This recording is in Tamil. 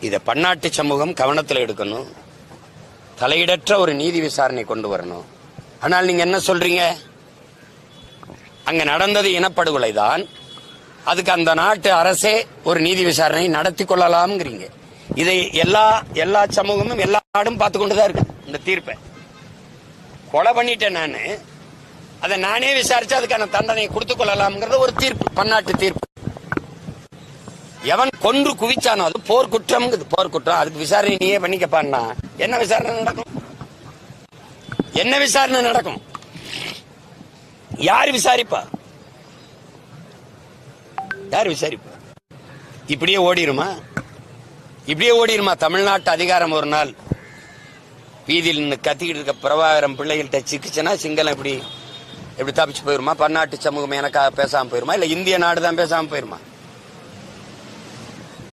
இதை பன்னாட்டு சமூகம் கவனத்தில் எடுக்கணும். தலையிடற்ற ஒரு நீதி விசாரணை கொண்டு வரணும். ஆனால் நீங்க என்ன சொல்றீங்க? அங்க நடந்தது இனப்படுகொலை தான், அதுக்கு அந்த நாட்டு அரசே ஒரு நீதி விசாரணை நடத்தி கொள்ளலாம்ங்கிறீங்க. இதை எல்லா சமூகமும் எல்லா நாடும் பார்த்து கொண்டுதான் இருக்கு. இந்த தீர்ப்பை கொலை பண்ணிட்டேன் நானு, அதை நானே விசாரிச்சு அதுக்கான தண்டனையை கொடுத்துக் கொள்ளலாம்ங்கிறது ஒரு தீர்ப்பு, பன்னாட்டு தீர்ப்பு. எவன் கொன்று குவிச்சானோ அது போர்க்குற்றம். போர்க்குற்றம், அதுக்கு விசாரணை நீயே பண்ணிக்கப்பான்னா என்ன விசாரணை நடக்கும்? என்ன விசாரணை நடக்கும்? யார் விசாரிப்பா? யார் விசாரிப்பா? இப்படியே ஓடிருமா? இப்படியே ஓடிருமா? தமிழ்நாட்டு அதிகாரம் ஒரு நாள் வீதியில் நின்று கத்திக்கிட்டு இருக்க பிரபாகரம் பிள்ளைகள்கிட்ட சிக்கிச்சுன்னா சிங்களம் எப்படி தப்பிச்சு போயிருமா? பன்னாட்டு சமூகம் எனக்காக பேசாம போயிருமா? இல்ல இந்திய நாடு தான் பேசாம போயிருமா?